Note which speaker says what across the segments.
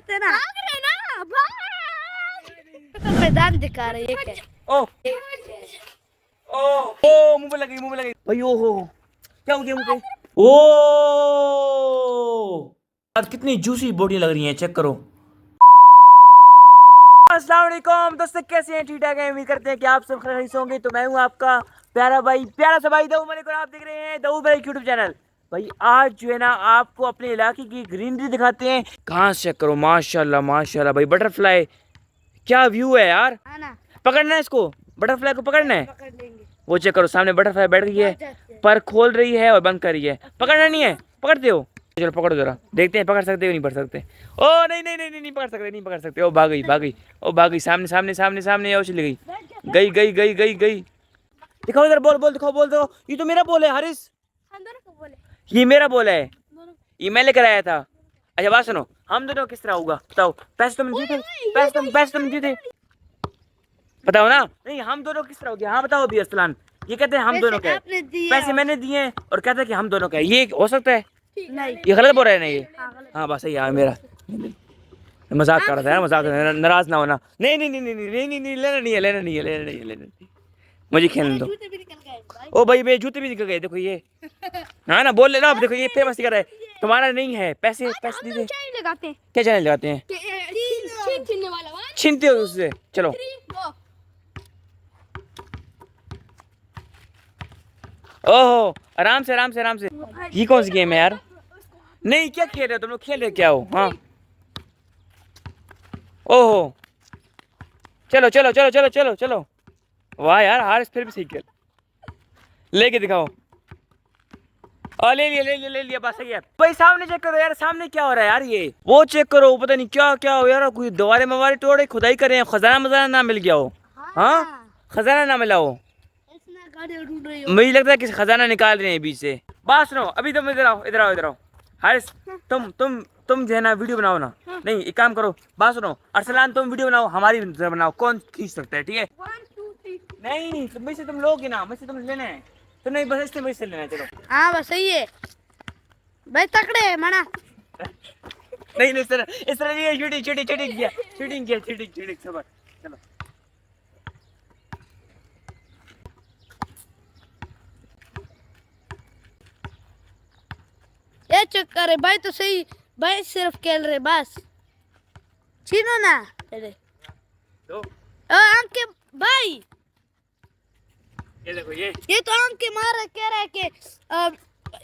Speaker 1: गोते ना मैदान दिखा रहे ये क्या?
Speaker 2: ओ ओ मुंह पे लगी भाई। ओ हो क्या हो गया मुंह पे? ओ यार कितनी जूसी बॉडी लग रही है, चेक करो। अस्सलाम वालेकुम दोस्तों, कैसे हैं? ठीक ठाक हैं, उम्मीद करते हैं कि आप सब खैरियत से होंगे। तो मैं हूं आपका प्यारा भाई, प्यारा सा भाई दऊ मलिक, और आप देख रहे हैं दऊ भाई यूट्यूब चैनल। भाई आज जो है ना आपको अपने इलाके की ग्रीनरी दिखाते हैं। कहाँ से चेक करो, माशाल्लाह माशाल्लाह भाई, बटरफ्लाई क्या व्यू है यार। पकड़ना है इसको, बटरफ्लाई को पकड़ना है।
Speaker 1: पकड़ लेंगे।
Speaker 2: वो चेक करो, सामने बटरफ्लाई बैठ गई है, पर खोल रही है और बंद कर रही है। पकड़ना नहीं है, पकड़ते हो? चलो पकड़ो जरा, देखते हैं पकड़ सकते हो नहीं पकड़ सकते। ओ नहीं नहीं नहीं नहीं, नहीं पकड़ सकते, नहीं पकड़ सकते। ओ भाग गई ओ भाग गई, सामने सामने सामने सामने, ओ चली गई गई गई गई गई। दिखाओ इधर, बॉल बॉल दिखाओ, बॉल दो। ये तो मेरा बॉल है हारिस, ये मेरा बॉल है, ये मैं लेकर आया था। अच्छा बात सुनो, हम दोनों किस तरह होगा बताओ? पैसे तुम जीते, पैसे तुम जीते, बताओ ना। नहीं हम दोनों किस तरह हो गया? हाँ बताओ अभी अरसलान। ये कहते हैं हम दोनों के, पैसे मैंने दिए हैं और कहते हैं कि हम दोनों के। ये हो सकता है?
Speaker 1: नहीं,
Speaker 2: ये गलत बोल रहे हैं ना ये? हाँ बस सही है मेरा, मजाक कर रहा था यार, मजाक कर रहा था, नाराज ना होना। नहीं नहीं नहीं नहीं नहीं नहीं नहीं, लेना नहीं है, लेना नहीं है, लेना नहीं है, लेना नहीं है, मुझे खेलने दो। ओ भाई मेरे जूते भी निकल गए, देखो ये। हाँ ना बोल लेना, अब देखो ये फेमस कर रहा है। तुम्हारा नहीं है, पैसे पैसे दीजिए। क्या चैनल लगाते हैं? छीनते हो उससे? चलो ओहो, आराम से आराम से आराम से। ये कौन सी गेम है यार? नहीं क्या खेल रहे हो तुम लोग, खेल रहे क्या हो? हाँ ओहो, चलो चलो चलो चलो चलो चलो। वाह यार हारिस फिर भी सही खेल, लेके दिखाओ। और ले लिया ले लिया ले लिया, बस सही है भाई। सामने चेक करो यार, सामने क्या हो रहा है यार? ये वो चेक करो, पता नहीं क्या क्या हो यार, कोई दीवारे मवारे तोड़े, खुदाई कर रहे हैं, खजाना मजाना ना मिल गया हो। हाँ खजाना ना मिला हो, मुझे लगता है कि खजाना निकाल रहे हैं बीच से। बात सुनो, अभी तुम इधर आओ इधर आओ इधर आओ हारिस, तुम जो है ना वीडियो बनाओ ना। नहीं एक काम करो, बात सुनो अरसलान, तुम वीडियो बनाओ, हमारी बनाओ, कौन खींच सकता है? ठीक है नहीं मुझसे तुम लोगे ना, मुझसे तुम लेना है तो नहीं, बस इससे मुझसे लेना है। चलो
Speaker 1: हाँ बस सही है भाई, तकड़े है मना।
Speaker 2: नहीं नहीं इस तरह नहीं, शूटिंग शूटिंग शूटिंग किया, शूटिंग किया, शूटिंग शूटिंग सब। चलो
Speaker 1: ये चक्कर है भाई, तो सही भाई, सिर्फ खेल रहे बस। छीनो ना अरे
Speaker 2: तो
Speaker 1: आंख के भाई,
Speaker 2: ये देखो
Speaker 1: ये तो आंख के मार कह रहा है कि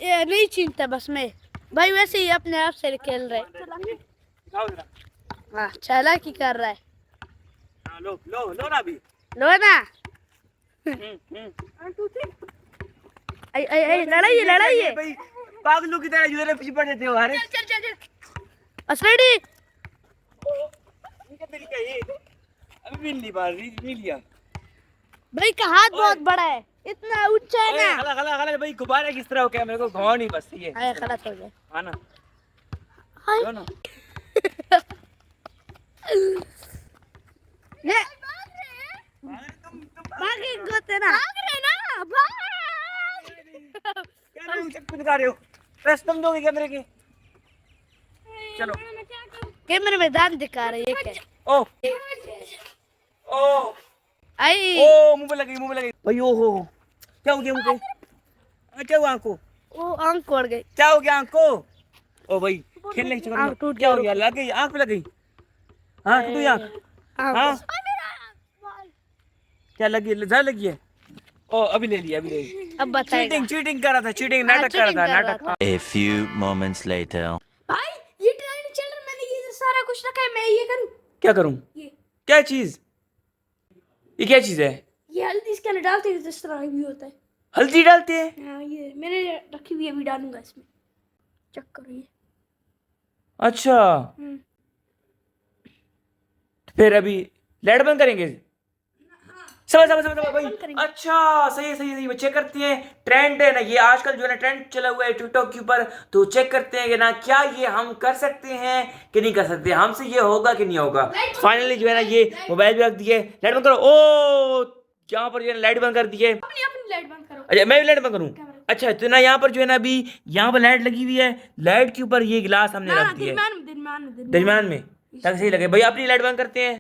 Speaker 1: ये नहीं छीनता बस में भाई, वैसे ही अपने आप से खेल रहे।
Speaker 2: दिखाओ जरा।
Speaker 1: हाँ चालाकी कर रहा है।
Speaker 2: हाँ, लो लो लो ना अभी।
Speaker 1: लो ना,
Speaker 2: हम्म।
Speaker 1: लड़ाई है लड़ाई है
Speaker 2: भाई, पागलों की तरह जुड़े पीछे पड़ जाते हो। अरे
Speaker 1: चल चल चल असलड़ी
Speaker 2: इनका तरीका ये, अभी भी नहीं मार रही, नहीं लिया
Speaker 1: भाई का हाथ बहुत बड़ा है, इतना ऊंचा है ना।
Speaker 2: गला गला गला भाई, गुब्बारा किस तरह हो गया? मेरे को घाव नहीं बस ये।
Speaker 1: अरे गलत हो गया।
Speaker 2: हाँ ना लो ना।
Speaker 1: ले भागे गोते ना, भाग रहे ना भाग।
Speaker 2: क्या तुम चक्कू दिखा रहे हो? पैसे तुम दोगे कैमरे के? चलो
Speaker 1: कैमरे में दांत दिखा रहे ये क्या?
Speaker 2: ओ ओ
Speaker 1: आई
Speaker 2: ओ मुंह पे लगी भाई। ओ हो क्या हो गया मुंह पे? क्या हुआ आंख को?
Speaker 1: वो आंख कोड़ गई।
Speaker 2: क्या हो गया आंख को? ओ भाई खेलने के चक्कर में
Speaker 1: आंख टूट
Speaker 2: क्या हो
Speaker 1: गया।
Speaker 2: गया? लग गई आंख पे, लग गई? हाँ टूटी आंख? हाँ क्या लगी, जहर लगी है? ओ अभी ले लिया, अभी ले लिया।
Speaker 1: अब बताएगा।
Speaker 2: चीटिंग कर रहा था, चीटिंग नाटक कर रहा था, नाटक।
Speaker 3: A few moments later.
Speaker 1: भाई ये ट्रेन चल रहा है, मैंने ये सारा कुछ रखा है, मैं ये करूं?
Speaker 2: क्या करूं?
Speaker 1: ये
Speaker 2: क्या चीज? ये क्या चीज है?
Speaker 1: ये हल्दी इसके अंदर डालते हैं, इस तरह भी होता है।
Speaker 2: हल्दी डालते हैं?
Speaker 1: हाँ ये मैंने रखी हुई है, अभी डालूंगा इसमें, चेक करो ये।
Speaker 2: अच्छा फिर अभी लाइट बंद करेंगे? समझ भाई। अच्छा सही है सही है सही है, चेक करते हैं। ट्रेंड है ना ये आजकल, जो है ना ट्रेंड चला हुआ है टिकटॉक के ऊपर, तो चेक करते हैं कि ना क्या ये हम कर सकते हैं कि नहीं कर सकते, हमसे ये होगा कि नहीं होगा। फाइनली जो है ना ये मोबाइल भी रख दिए, लाइट बंद करो। ओ यहाँ पर जो है लाइट बंद कर दिए।
Speaker 1: अपनी लाइट बंद करो।
Speaker 2: अच्छा मैं भी लाइट बंद करूँ? अच्छा तो ना यहाँ पर जो है ना अभी यहाँ पर लाइट लगी हुई है, लाइट के ऊपर ये गिलास हमने रख दिया है दरमियान में। ताकि सही लगे। भाई अपनी लाइट बंद करते हैं।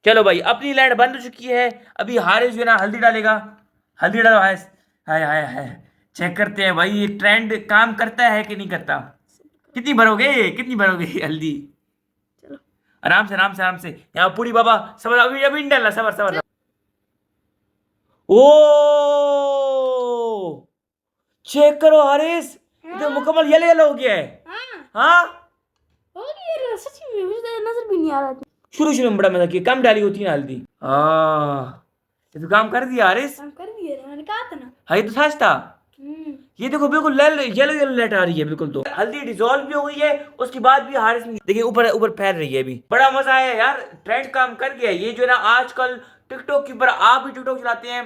Speaker 2: चलो भाई अपनी लाइट बंद हो चुकी है। अभी हारिस जो है ना हल्दी डालेगा। हल्दी डालो हारिस। हाय हाय हाय, चेक करते हैं भाई ये ट्रेंड काम करता है कि नहीं करता। कितनी भरोगे हल्दी?
Speaker 1: चलो
Speaker 2: आराम से आराम से आराम से। यहाँ पूरी बाबा सबर, अभी अभी नहीं डालना, सबर सबर। ओ चेक करो हारिस, ये तो मुकम्मल येलो येलो हो गया है। हाँ
Speaker 1: हो गया ये, सच में मुझे तो नजर भी नहीं आ रहा था।
Speaker 2: शुरू में बड़ा मजा किया, कम डाली होती है ना हल्दी। ये तो काम कर दिया हारिस।
Speaker 1: काम कर दिए, मैंने कहा था ना।
Speaker 2: हाँ ये तो सच था। ये देखो बिल्कुल येलो येलो लाइट आ रही है बिल्कुल। तो हल्दी डिजोल्व भी हो गई है, उसके बाद भी हारिस देखिए ऊपर ऊपर फैल रही है अभी। बड़ा मजा आया यार, ट्रेंड काम कर गया। ये जो है ना आजकल टिकटॉक के ऊपर, आप भी टिकटॉक चलाते हैं,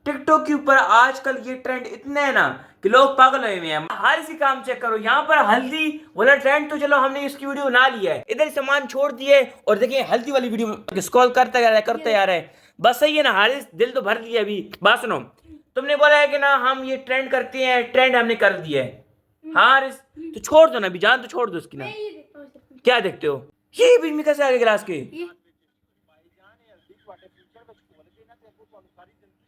Speaker 2: टिकटॉक के ऊपर आजकल ये ट्रेंड इतना है ना कि लोग पागल हुए हैं। हारिस ही काम चेक करो, यहाँ पर हल्दी वाला ट्रेंड तो चलो हमने इसकी वीडियो बना ली है, इधर सामान छोड़ दिए और देखिए हल्दी वाली वीडियो स्क्रॉल करता जा रहा है, करता जा रहा है। बस सही है ना हारिस, दिल तो भर लिया अभी। बात सुनो, तुमने बोला है कि ना हम ये ट्रेंड करते हैं, ट्रेंड हमने कर दिया है। हारिस तो छोड़ दो ना अभी, जान तो छोड़ दो उसकी ना। क्या देखते हो? ये बीच में कैसे आ गए गिलास के?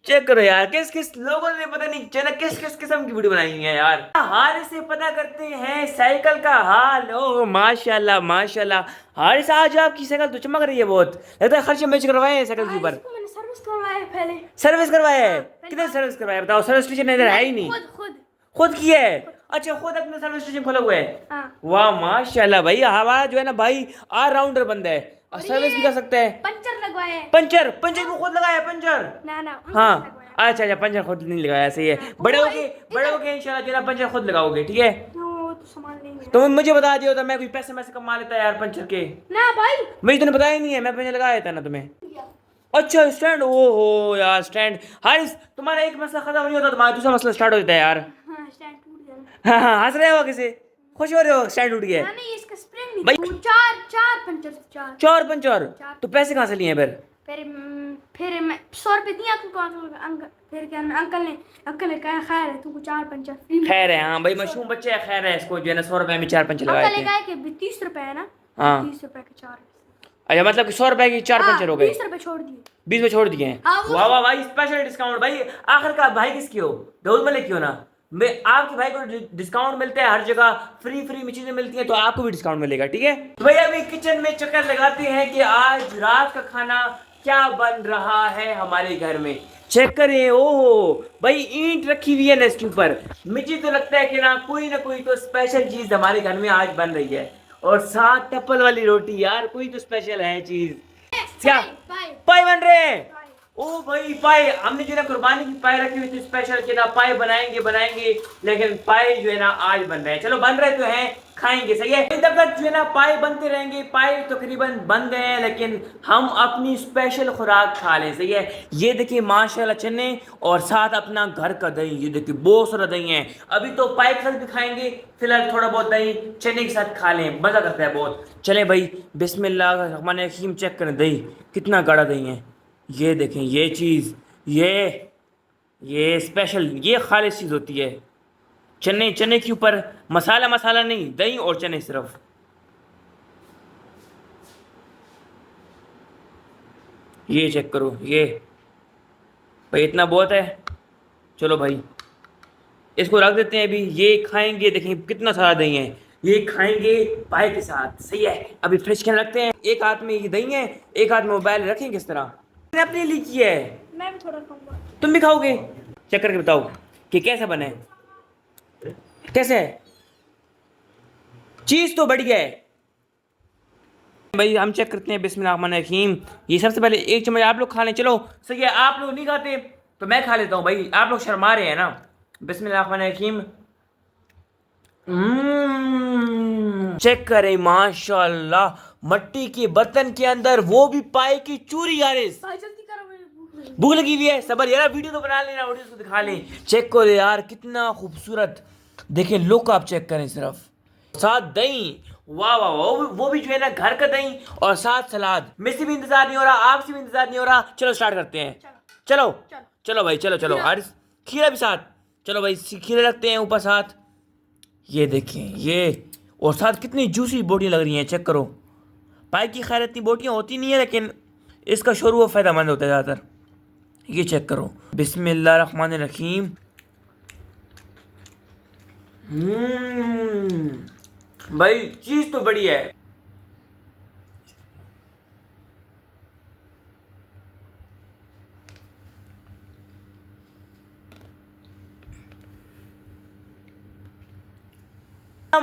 Speaker 2: चेक करो यार, किस किस लोगों ने पता नहीं चला किस किस किस्म की वीडियो बनाई है यार। हारिस से पता करते हैं साइकिल का हाल। ओ माशाल्लाह माशाल्लाह हारिस, आज आपकी साइकिल तो चमक रही है बहुत, लगता है खर्चे मैच करवाए हैं साइकिल के ऊपर।
Speaker 1: मैंने सर्विस करवाया है पहले।
Speaker 2: सर्विस करवाया है? कितने सर्विस करवाया बताओ? सर्विस स्टेशन इधर है ही नहीं। खुद किया है? अच्छा खुद अपने सर्विस स्टेशन खोला हुआ है। वाह माशाल्लाह भाई, हमारा जो है ना भाई ऑलराउंडर बंदा है, सर्विस भी कर सकता है।
Speaker 1: पंचर लगवाया है।
Speaker 2: पंचर पंचर को खुद लगाया पंचर?
Speaker 1: ना
Speaker 2: हाँ अच्छा अच्छा, पंचर खुद नहीं लगाया, सही है। बड़े होके इंशाल्लाह जो है ना पंचर खुद लगाओगे, ठीक है?
Speaker 1: वो तो सामान लेंगे।
Speaker 2: तो मुझे बता दिया होता, मैं कोई पैसे मैसे कमा लेता यार पंचर के।
Speaker 1: ना भाई
Speaker 2: मुझे तूने बताया ही नहीं है, मैं पंचर लगाया था ना तुम्हें। अच्छा स्टैंड, ओहो यार स्टैंड। हारिस तुम्हारा एक मसला खत्म नहीं होता, तुम्हारा दूसरा मसला स्टार्ट हो जाता है यार।
Speaker 1: हाँ स्टैंड टूट गया।
Speaker 2: हाँ हंस रहे हो किसे? खुश हो रहे हो स्टैंड टूट गया?
Speaker 1: नहीं इसका स्प्रिंग नहीं
Speaker 2: भाई
Speaker 1: था। वो चार पंचर थे, चार।
Speaker 2: चार पंचर? तो पैसे कहाँ से लिए हैं
Speaker 1: फिर मैं 100 रुपए दिए अंकल को। अंकल फिर क्या अंकल ने कहा खैर है तुमको 4 पंचर फ्री में।
Speaker 2: खैर है, हाँ भाई मशरूम बच्चे है, खैर है, इसको जो है ना 100 रुपए में 4 पंचर लगाए
Speaker 1: अंकल
Speaker 2: थे।
Speaker 1: ने कहा कि 30 रुपए है ना।
Speaker 2: हाँ
Speaker 1: 30 रुपए के 4।
Speaker 2: अच्छा मतलब कि 100 रुपए की 4 पंचर हो गए।
Speaker 1: 20 रुपए छोड़ दिए।
Speaker 2: 20 में छोड़ दिए हैं।
Speaker 1: हाँ, वो-
Speaker 2: वाह वाह भाई, स्पेशल डिस्काउंट भाई। आखिर का भाई किसकी हो? दाऊद मलिक की हो ना? मैं आपके भाई को डिस्काउंट मिलता है हर जगह, फ्री में चीजें मिलती हैं, तो आपको भी डिस्काउंट मिलेगा, ठीक है? तो भाई अभी किचन में चक्कर लगाते हैं कि आज रात का खाना क्या बन रहा है हमारे घर में। चेक करें, ओहो भाई ईंट रखी हुई है ना इसके ऊपर। मुझे तो लगता है कि ना कोई तो स्पेशल चीज हमारे घर में आज बन रही है, और साथ टप्पल वाली रोटी। यार कोई तो स्पेशल है चीज। क्या पाए बन रहे हैं? ओ भाई पाए, हमने जो है ना कुर्बानी की पाए रखी हुई थी स्पेशल, कि ना पाए बनाएंगे, लेकिन पाए जो है ना आज बन रहे हैं। चलो बन रहे तो हैं, खाएंगे, सही है। जब तक जो है ना पाए बनते रहेंगे, पाए तकरीबन बन गए हैं, लेकिन हम अपनी स्पेशल खुराक खा लें, सही है। ये देखिए माशाल्लाह चने और साथ अपना घर का दही, ये देखिए बहुत सारा दही है। अभी तो पाए के साथ भी खाएंगे, फिलहाल थोड़ा बहुत दही चने के साथ खा लें, मजा करता है बहुत। चले भाई बिस्मिल्लाह, चेक करें दही कितना गाढ़ा दही है। ये देखें ये चीज़, ये स्पेशल, ये खालिश चीज़ होती है। चने के ऊपर मसाला नहीं, दही और चने सिर्फ। ये चेक करो, ये भाई इतना बहुत है। चलो भाई इसको रख देते हैं अभी, ये खाएंगे। देखें कितना सारा दही है, ये खाएंगे पाए के साथ, सही है। अभी फ्रिज के रखते हैं, एक हाथ में ये दही है, एक हाथ में मोबाइल रखें। किस तरह मैंने अपने लिए किया है,
Speaker 1: मैं भी थोड़ा खाऊंगा।
Speaker 2: तुम भी खाओगे? चेक करके बताओ कि कैसा बना है, कैसे है? चीज तो बढ़िया है भाई। हम चेक करते हैं, बिस्मिल्लाहिर्रहमानिर्रहीम। ये सबसे पहले एक चम्मच आप लोग खा लें। चलो सही है, आप लोग नहीं खाते तो मैं खा लेता हूँ भाई, आप लोग शर्मा रहे हैं ना। बिस्मिल्लाहिर्रहमानिर्रहीम। चेक करें माशाल्लाह, मट्टी के बर्तन के अंदर वो भी पाए की चूरी। यारिस
Speaker 1: भाई जल्दी करो, मुझे
Speaker 2: भूख लगी हुई है, सबर यार, वीडियो तो बना लेना, वीडियो को दिखा लें। चेक करो यार कितना खूबसूरत, देखें लुक आप चेक करें सिर्फ। साथ दही, वाह वाह वाह, वो भी जो है ना घर का दही, और साथ सलाद। मुझसे भी इंतजार नहीं हो रहा, आपसे भी इंतजार नहीं हो रहा। चलो स्टार्ट करते हैं। चलो भाई चलो हारिस, खीरा भी साथ। चलो भाई खीरा रखते हैं ऊपर साथ। ये देखें ये, और साथ कितनी जूसी बोटी लग रही है, चेक करो। भाई की खैर इतनी बोटियाँ होती नहीं है, लेकिन इसका शोरू फ़ायदेमंद होता है ज़्यादातर। ये चेक करो, बिस्मिल्लाहिर्रहमानिर्रहीम। भाई चीज़ तो बड़ी है।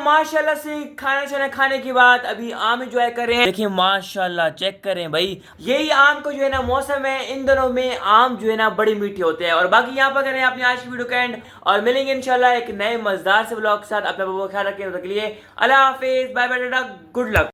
Speaker 2: माशाल्लाह से खाना शाना खाने के बाद अभी आम एंजॉय कर रहे हैं। देखिए माशाल्लाह, चेक करें भाई, यही आम को जो है ना मौसम है, इन दिनों में आम जो है ना बड़ी मीठी होते हैं। और बाकी यहाँ पर करें अपनी आज की वीडियो का एंड, और मिलेंगे इंशाल्लाह एक नए मजेदार से ब्लॉग के साथ। अपना बहुत ख्याल रखें, तब तक के लिए अल्लाह हाफिज, bye bye, tata, good luck.